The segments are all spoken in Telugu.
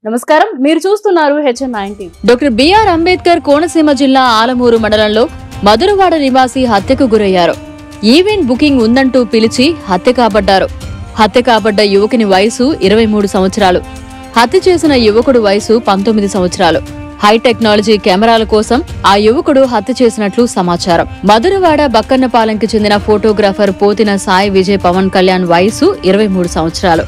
నమస్కారం, మీరు చూస్తున్నారు HN90. Doctor BR Ambedkar Konaseema జిల్లా ఆలమూరు మండలంలో మధురవాడ నివాసి హత్యకు గురయ్యారు. ఈవెంట్ బుకింగ్ ఉందంటూ పిలిచి హత్య కాబడ్డ యువకుని వయసు 23 సంవత్సరాలు. హత్య చేసిన యువకుడు వయసు 19 సంవత్సరాలు. హై టెక్నాలజీ కెమెరాల కోసం ఆ యువకుడు హత్య చేసినట్లు సమాచారం. మధురవాడ బక్కన్నపాలెంకి చెందిన ఫోటోగ్రాఫర్ పోతిన సాయి విజయ్ పవన్ కళ్యాణ్ వయసు 23 సంవత్సరాలు.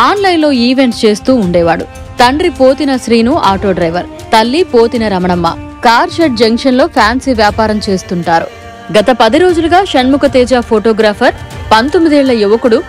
ఆన్లైన్లో ఈవెంట్స్ చేస్తూ ఉండేవాడు. తండ్రి పోతిన శ్రీను ఆటో డ్రైవర్, తల్లి Pothina Ramanamma car shed junction లో ఫ్యాన్సీ వ్యాపారం చేస్తుంటారు. గత 10 రోజులుగా షణ్ముఖ తేజ ఫోటోగ్రాఫర్ 19 ఏళ్ల యువకుడు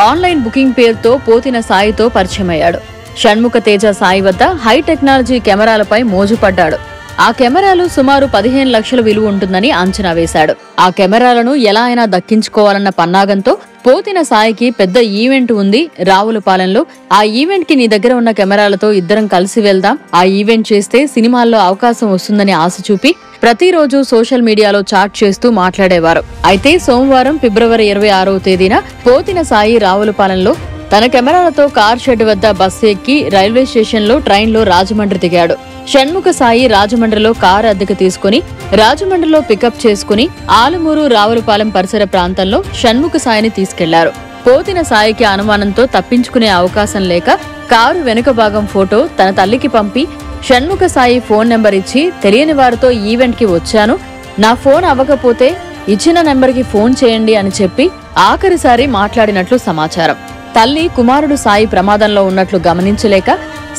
ఆన్లైన్ బుకింగ్ పేరుతో పోతిన సాయితో పరిచయమయ్యాడు. షణ్ముఖ తేజ సాయి వద్ద హై టెక్నాలజీ కెమెరాలపై మోజుపడ్డాడు. ఆ కెమెరాలు సుమారు 15 లక్షల విలువ ఉంటుందని అంచనా వేశాడు. ఆ కెమెరాలను ఎలా అయినా దక్కించుకోవాలన్న పన్నాగంతో పోతిన సాయికి పెద్ద ఈవెంట్ ఉంది రావులపాలెంలో. ఆ ఈవెంట్ కి నీ దగ్గర ఉన్న కెమెరాలతో ఇద్దరం కలిసి వెళ్దాం, ఆ ఈవెంట్ చేస్తే సినిమాల్లో అవకాశం వస్తుందని ఆశ చూపి ప్రతిరోజు సోషల్ మీడియాలో చాట్ చేస్తూ మాట్లాడేవారు. అయితే సోమవారం ఫిబ్రవరి 26వ తేదీన పోతిన సాయి రావులపాలెంలో తన కెమెరాలతో కార్ షెడ్ వద్ద బస్సు ఎక్కి రైల్వే స్టేషన్ లో ట్రైన్లో రాజమండ్రి దిగాడు. షణ్ముఖ సాయి రాజమండ్రిలో కారు అద్దెకు తీసుకుని రాజమండ్రిలో పికప్ చేసుకుని ఆలమూరు రావులపాలెం పరిసర ప్రాంతంలో షణ్ముఖ సాయిని తీసుకెళ్లారు. పోతిన సాయికి అనుమానంతో తప్పించుకునే అవకాశం లేక కారు వెనుక భాగం ఫోటో తన తల్లికి పంపి షణ్ముఖ సాయి ఫోన్ నెంబర్ ఇచ్చి తెలియని వారితో ఈవెంట్ కి వచ్చాను, నా ఫోన్ అవ్వకపోతే ఇచ్చిన నెంబర్ కి ఫోన్ చేయండి అని చెప్పి ఆఖరిసారి మాట్లాడినట్లు సమాచారం. తల్లి కుమారుడు సాయి ప్రమాదంలో ఉన్నట్లు గమనించలేక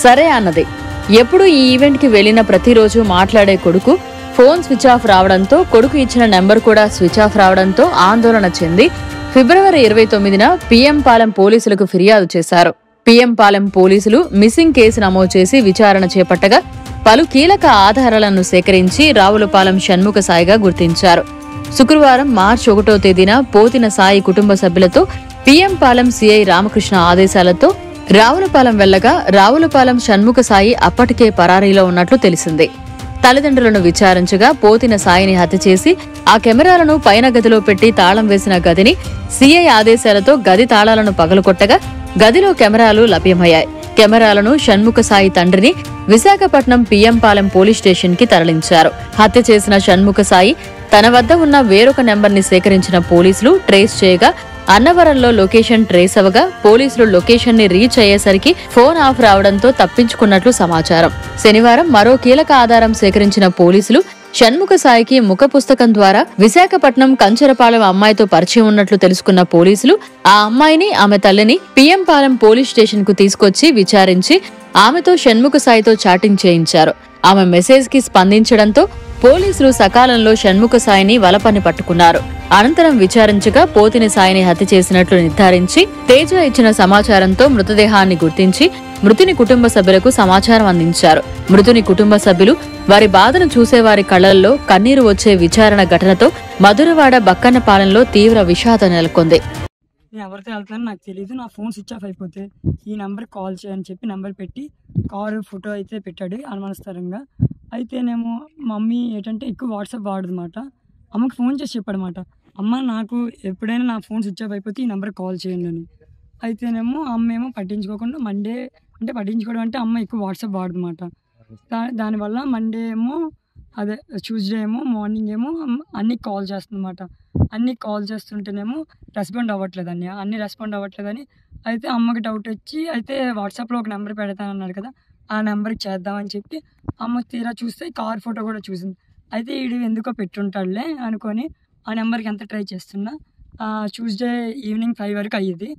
సరే అన్నది. ఎప్పుడు ఈ ఈవెంట్ కి వెళ్లిన ప్రతిరోజు మాట్లాడే కొడుకు ఫోన్ స్విచ్ ఆఫ్ రావడంతో, కొడుకు ఇచ్చిన నెంబర్ కూడా స్విచ్ ఆఫ్ రావడంతో ఆందోళన చెంది ఫిబ్రవరి 29న PM పాలెం పోలీసులకు ఫిర్యాదు చేశారు. PM పాలెం పోలీసులు మిస్సింగ్ కేసు నమోదు చేసి విచారణ చేపట్టగా పలు కీలక ఆధారాలను సేకరించి రావులపాలెం షణ్ముఖ సాయిగా గుర్తించారు. శుక్రవారం మార్చి 1వ తేదీన పోతిన సాయి కుటుంబ సభ్యులతో PM పాలెం CI రామకృష్ణ ఆదేశాలతో రావులపాలెం వెళ్లగా రావులపాలెం షణ్ముఖ సాయి అప్పటికే పరారీలో ఉన్నట్లు తెలిసింది. తల్లిదండ్రులను విచారించగా పోతిన సాయిని హత్య చేసి ఆ కెమెరాలను పైన గదిలో పెట్టి తాళం వేసిన గదిని CI ఆదేశాలతో గది తాళాలను పగలగొట్టగా గదిలో కెమెరాలు లభ్యమయ్యాయి. కెమెరాలను షణ్ముఖ సాయి తండ్రిని Visakhapatnam PM Palem police station కి తరలించారు. హత్య చేసిన షణ్ముఖ సాయి తన వద్ద ఉన్న వేరొక నెంబర్ ని సేకరించిన పోలీసులు ట్రేస్ చేయగా అన్నవరంలో లొకేషన్ ట్రేస్ అవగా పోలీసులు లొకేషన్ ని రీచ్ అయ్యేసరికి ఫోన్ ఆఫ్ రావడంతో తప్పించుకున్నట్లు సమాచారం. శనివారం మరో కీలక ఆధారం సేకరించిన పోలీసులు షణ్ముఖ సాయికి ముఖ పుస్తకం ద్వారా విశాఖపట్నం కంచరపాలెం అమ్మాయితో పరిచయం ఉన్నట్లు తెలుసుకున్న పోలీసులు ఆ అమ్మాయిని, ఆమె తల్లిని PM పాలెం పోలీస్ స్టేషన్ కు తీసుకొచ్చి విచారించి ఆమెతో షణ్ముఖ సాయితో చాటింగ్ చేయించారు. ఆమె మెసేజ్ కి స్పందించడంతో పోలీసులు సకాలంలో షణ్ముఖ సాయిని వలపని పట్టుకున్నారు. అనంతరం విచారించగా పోతిన సాయిని హత్య చేసినట్లు నిర్ధారించి తేజ ఇచ్చిన సమాచారంతో మృతదేహాన్ని గుర్తించి మృతుని కుటుంబ సభ్యులకు సమాచారం అందించారు. మృతుని కుటుంబ సభ్యులు వారి బాధను చూసేవారి కళ్లల్లో కన్నీరు వచ్చే విచారణ ఘటనతో మధురవాడ బక్కన్నపాలెంలో తీవ్ర విషాదం నెలకొంది. నేను ఎవరితో వెళ్తానో నాకు తెలియదు, నా ఫోన్ స్విచ్ ఆఫ్ అయిపోతే ఈ నెంబర్ కాల్ చేయని చెప్పి నెంబర్ పెట్టి కారు ఫోటో అయితే పెట్టాడు అనుమానస్తరంగా. అయితేనేమో మమ్మీ ఏంటంటే ఎక్కువ వాట్సాప్ వాడదన్నమాట. అమ్మకి ఫోన్ చేసి చెప్పాడనమాట, అమ్మ నాకు ఎప్పుడైనా నా ఫోన్ స్విచ్ ఆఫ్ అయిపోతే ఈ నెంబర్ కాల్ చేయండి అని. అయితేనేమో అమ్మ ఏమో పట్టించుకోకుండా మండే అంటే పట్టించుకోవడం అంటే అమ్మ ఎక్కువ వాట్సాప్ వాడదన్నమాట. దానివల్ల మండే ఏమో అదే ట్యూస్డే ఏమో మార్నింగ్ ఏమో అన్నీ కాల్ చేస్తుందన్నమాట. అన్నీ కాల్ చేస్తుంటేనేమో రెస్పాండ్ అవ్వట్లేదని అయితే అమ్మకి డౌట్ వచ్చి అయితే వాట్సాప్లో ఒక నెంబర్ పెడతానన్నాడు కదా, ఆ నెంబర్కి చేద్దామని చెప్పి అమ్మ తీరా చూస్తే కార్ ఫోటో కూడా చూసింది. అయితే వీడు ఎందుకో పెట్టుంటాడులే అనుకొని ఆ నెంబర్కి ఎంత ట్రై చేస్తున్నా ట్యూస్డే ఈవినింగ్ 5 వరకు అయ్యింది.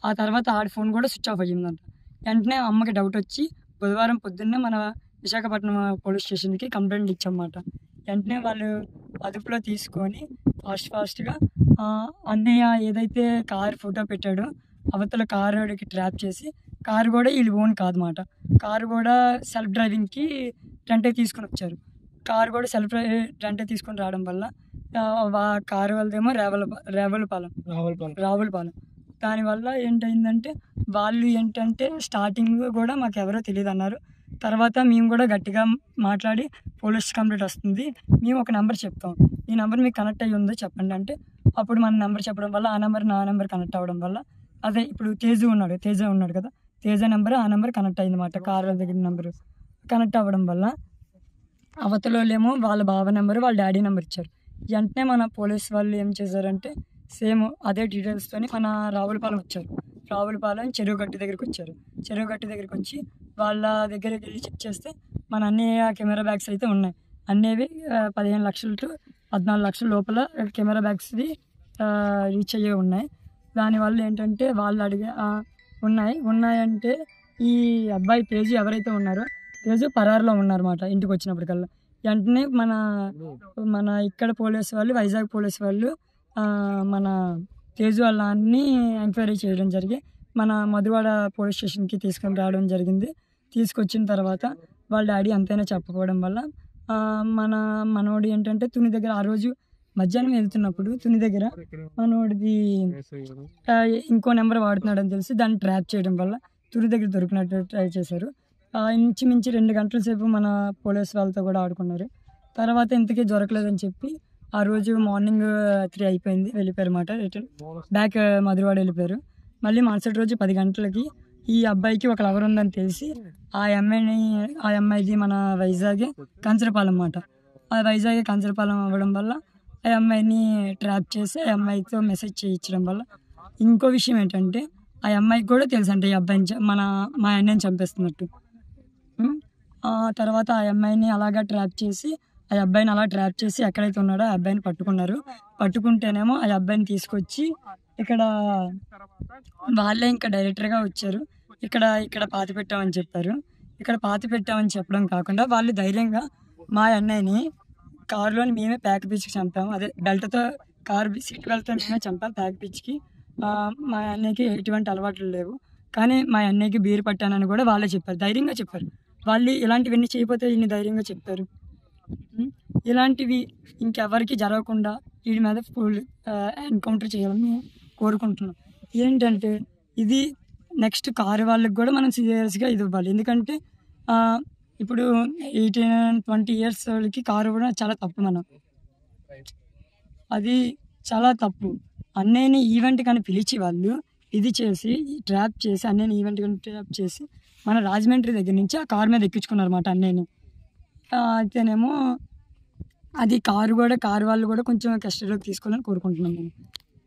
ఆ తర్వాత ఆడి ఫోన్ కూడా స్విచ్ ఆఫ్ అయ్యిందంట. వెంటనే అమ్మకి డౌట్ వచ్చి బుధవారం పొద్దున్నే మన విశాఖపట్నం పోలీస్ స్టేషన్కి కంప్లైంట్ ఇచ్చామన్నమాట. వెంటనే వాళ్ళు అదుపులో తీసుకొని ఫాస్ట్గా అన్నయ్య ఏదైతే కారు ఫోటో పెట్టాడో అవతల కారుకి ట్రాప్ చేసి కారు కూడా వీళ్ళు ఓన్ కాదన్నమాట. కారు కూడా సెల్ఫ్ డ్రైవింగ్కి రెంటే తీసుకొని వచ్చారు. కారు కూడా సెల్ఫ్ రెంటే తీసుకొని రావడం వల్ల కారు వాళ్ళదేమో రావులపాలెం. దానివల్ల ఏంటైందంటే వాళ్ళు ఏంటంటే స్టార్టింగ్ కూడా మాకు ఎవరో తెలియదు అన్నారు. తర్వాత మేము కూడా గట్టిగా మాట్లాడి పోలీస్ కంప్లైంట్ వస్తుంది, మేము ఒక నెంబర్ చెప్తాం, ఈ నెంబర్ మీకు కనెక్ట్ అయ్యి ఉందో చెప్పండి అంటే అప్పుడు మన నెంబర్ చెప్పడం వల్ల ఆ నెంబర్ నా నెంబర్ కనెక్ట్ అవ్వడం వల్ల అదే ఇప్పుడు తేజ ఉన్నాడు కదా, తేజ నెంబర్ ఆ నెంబర్ కనెక్ట్ అయింది అన్నమాట. కార్ దగ్గర నెంబర్ కనెక్ట్ అవ్వడం వల్ల అవతలేమో వాళ్ళ బావ నెంబర్ వాళ్ళ డాడీ నెంబర్ ఇచ్చారు. వెంటనే మన పోలీస్ వాళ్ళు ఏం చేశారంటే సేమ్ అదే డీటెయిల్స్తోని మన రావులపాలెం వచ్చారు. రావులపాలెం చెరువు గట్టి దగ్గరికి వచ్చారు. చెరువు గట్టి దగ్గరికి వచ్చి వాళ్ళ దగ్గరికి వెళ్ళి చెక్ చేస్తే మన అన్ని కెమెరా బ్యాగ్స్ అయితే ఉన్నాయి. అన్నేవి 15 లక్షలు టు 14 లక్షల లోపల కెమెరా బ్యాగ్స్ది రీచ్ అయ్యే ఉన్నాయి. దానివల్ల ఏంటంటే వాళ్ళు ఉన్నాయంటే ఈ అబ్బాయి తేజు ఎవరైతే ఉన్నారో తేజు పరారులో ఉన్నారన్నమాట. ఇంటికి వచ్చినప్పటికల్లా వెంటనే మన ఇక్కడ పోలీసు వాళ్ళు, వైజాగ్ పోలీసు వాళ్ళు మన తేజు వాళ్ళని ఎంక్వైరీ చేయడం జరిగి మన మధువాడ పోలీస్ స్టేషన్కి తీసుకొని రావడం జరిగింది. తీసుకొచ్చిన తర్వాత వాళ్ళ డాడీ అంతైనా చెప్పకపోవడం వల్ల మనోడు ఏంటంటే తుని దగ్గర ఆ రోజు మధ్యాహ్నం వెళ్తున్నప్పుడు తుని దగ్గర మనోడిది ఇంకో నెంబర్ వాడుతున్నాడని తెలిసి దాన్ని ట్రాప్ చేయడం వల్ల తుని దగ్గర దొరికినట్టు ట్రై చేశారు. ఇంచుమించి 2 గంటల సేపు మన పోలీస్ వాళ్ళతో కూడా ఆడుకున్నారు. తర్వాత ఇంతకీ దొరకలేదని చెప్పి ఆ రోజు మార్నింగ్ 3 అయిపోయింది, వెళ్ళిపోయారు అన్నమాట. రిటర్న్ బ్యాక్ మధురవాడ వెళ్ళిపోయారు. మళ్ళీ మరుసటి రోజు 10 గంటలకి ఈ అబ్బాయికి ఒక లవర్ ఉందని తెలిసి ఆ అమ్మాయిది మన వైజాగ్ కంచరపాలెం అన్నమాట. ఆ వైజాగ్ కంచరపాలెం అవ్వడం వల్ల ఆ అమ్మాయిని ట్రాప్ చేసి ఆ అమ్మాయితో మెసేజ్ చేయించడం వల్ల ఇంకో విషయం ఏంటంటే ఆ అమ్మాయికి కూడా తెలుసు అంటే ఈ అబ్బాయిని మా అన్నయ్యని చంపేస్తున్నట్టు. ఆ తర్వాత ఆ అమ్మాయిని అలాగా ట్రాప్ చేసి ఆ అబ్బాయిని అలా ట్రాప్ చేసి ఎక్కడైతే ఉన్నాడో ఆ అబ్బాయిని పట్టుకున్నారు. పట్టుకుంటేనేమో ఆ అబ్బాయిని తీసుకొచ్చి ఇక్కడ వాళ్ళే ఇంకా డైరెక్టర్గా వచ్చారు. ఇక్కడ పాతి పెట్టామని చెప్పారు. ఇక్కడ పాతి పెట్టామని చెప్పడం కాకుండా వాళ్ళు ధైర్యంగా మా అన్నయ్యని కారులోని మేమే ప్యాక్ పిచ్చికి చంపాము. అదే బెల్ట్తో కారు సీట్ బెల్ట్తో మేమే చంపాము ప్యాక్ పిచ్చికి. మా అన్నయ్యకి ఎటువంటి అలవాట్లు లేవు, కానీ మా అన్నయ్యకి బీరు పట్టానని కూడా వాళ్ళే చెప్పారు, ధైర్యంగా చెప్పారు. వాళ్ళు ఇలాంటివన్నీ చేయకపోతే ఇన్ని ధైర్యంగా చెప్తారు. ఇలాంటివి ఇంకెవరికి జరగకుండా వీడి మీద ఫుల్ ఎన్కౌంటర్ చేయాలని కోరుకుంటున్నాం. ఏంటంటే ఇది నెక్స్ట్ కారు వాళ్ళకి కూడా మనం సీరియస్గా ఇది ఇవ్వాలి. ఎందుకంటే ఇప్పుడు 18-20 ఇయర్స్ వాళ్ళకి కారు కూడా చాలా తప్పు. అది చాలా తప్పు. అన్నయ్యని ఈవెంట్ కానీ పిలిచి వాళ్ళు ఇది చేసి ట్రాప్ చేసి అన్నయ్యని ఈవెంట్ కానీ ట్రాప్ చేసి మన రాజమండ్రి దగ్గర నుంచి ఆ కారు మీద ఎక్కించుకున్నారు అన్నమాట అన్నయ్యని. అయితేనేమో అది కారు వాళ్ళు కూడా కొంచెం కస్టడీలోకి తీసుకోవాలని కోరుకుంటున్నాం నేను.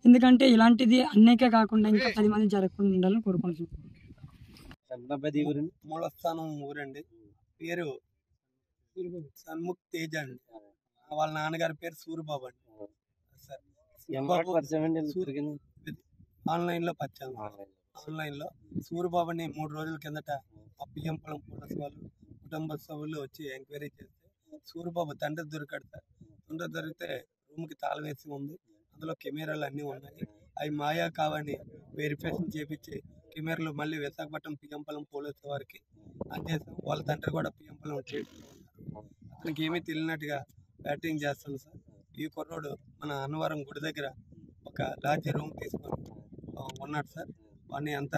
ఎందుకంటే ఇలాంటిది అన్నయ్యకే కాకుండా ఇంకా 10 మంది జరగకుండా ఉండాలని కోరుకుంటున్నాం. మూలస్థానం ఊరండి, పేరు సన్ముఖ్ తేజ అండి. వాళ్ళ నాన్నగారి పేరు సూరిబాబు అండి. ఆన్లైన్లో పరిచయం. ఆన్లైన్లో సూరిబాబుని 3 రోజుల కిందట ఆ పిఎంపురం పోలీసు వాళ్ళు కుటుంబ సభ్యులు వచ్చి ఎంక్వైరీ చేస్తే సూరిబాబు తండ్రి దొరికాడు సార్. తండ్రి దొరికితే రూమ్కి తాళం వేసి ఉంది, అందులో కెమెరాలు అన్నీ ఉన్నాయి. అవి మాయా కావని వెరిఫికేషన్ చేపించి కెమెరాలు మళ్ళీ విశాఖపట్నం పిఎంపురం పోలీసు వారికి అందేశాం. వాళ్ళ తండ్రి కూడా పిఎంపురం చేస్తున్నారు. అతనికి ఏమీ తెలియనట్టుగా బ్యాటింగ్ చేస్తాను సార్. ఈ కుర్రోడు మన అన్నవరం గుడి దగ్గర ఒక లాడ్జీ రూమ్ తీసుకొని ఉన్నాడు సార్. వాడిని ఎంత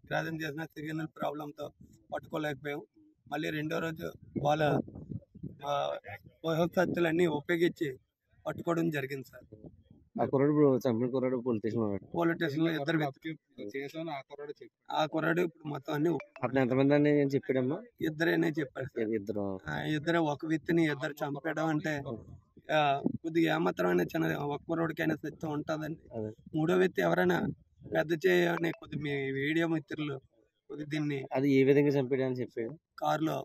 గ్రాజం చేసినా సిగ్నల్ ప్రాబ్లంతో పట్టుకోలేకపోయాం. మళ్ళీ 2వ రోజు వాళ్ళ సత్తులన్నీ ఉపయోగించి పట్టుకోవడం జరిగింది సార్. పోలీస్ స్టేషన్లో ఆ కుర్రాడు ఇప్పుడు మొత్తం అన్ని ఎంతమంది చెప్పాడమ్మా? ఇద్దరేనే చెప్పారు సార్. ఇద్దరే ఒక వ్యక్తిని ఇద్దరు చంపేయడం అంటే కొద్దిగా ఏమాత్రమైన చిన్న ఒక్క కుర్రోడికైనా సత్యం ఉంటుందండి. 3వ వ్యక్తి ఎవరైనా పెద్ద చేయని కొద్ది మీ వీడియో మిత్రులు కొద్ది దీన్ని అది ఏ విధంగా చంపాడని చెప్పాడు. కారులో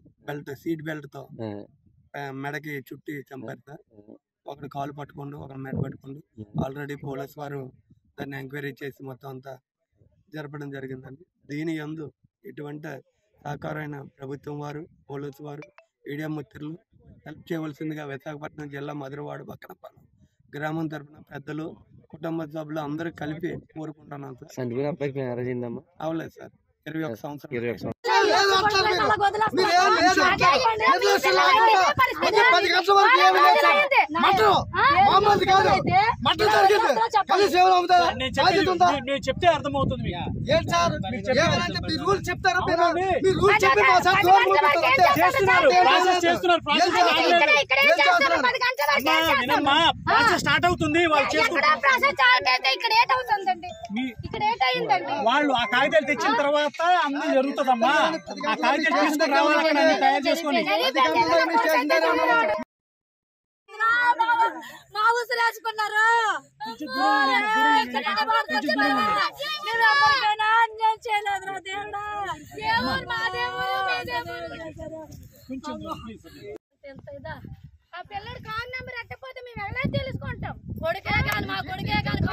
సీట్ బెల్ట్తో మెడకి చుట్టి చంపారు సార్. ఒకటి కాలు పట్టుకోండు, ఒకటి మెడ పట్టుకోండు. ఆల్రెడీ పోలీసు వారు దాన్ని ఎంక్వైరీ చేసి మొత్తం అంతా జరపడం జరిగిందండి. దీని యందు ఎటువంటి సహకారమైన ప్రభుత్వం వారు, పోలీసు వారు, మీడియా మిత్రులు హెల్ప్ చేయవలసిందిగా విశాఖపట్నం జిల్లా మధురవాడ బక్కనపాలెం గ్రామం తరఫున పెద్దలు, కుటుంబ సభ్యులు అందరూ కలిపి కోరుకుంటున్నాను సార్. అవలేదు సార్, 21 సంవత్సరాలు. మీరు చెప్తే అర్థమవుతుంది స్టార్ట్ అవుతుంది. వాళ్ళు ఆ కాగితాలు తెచ్చిన తర్వాత అన్ని జరుగుతుందమ్మా. ఆ కాగితాలు తీసుకుని రావాలి, అక్కడ తయారు చేసుకొని ఆ పిల్లడు కార్ నెంబర్ ఎట్టపోతే మేము ఎలా తెలుసుకుంటాం? కొడుకే కాదు, మా కొడుకే కాదు.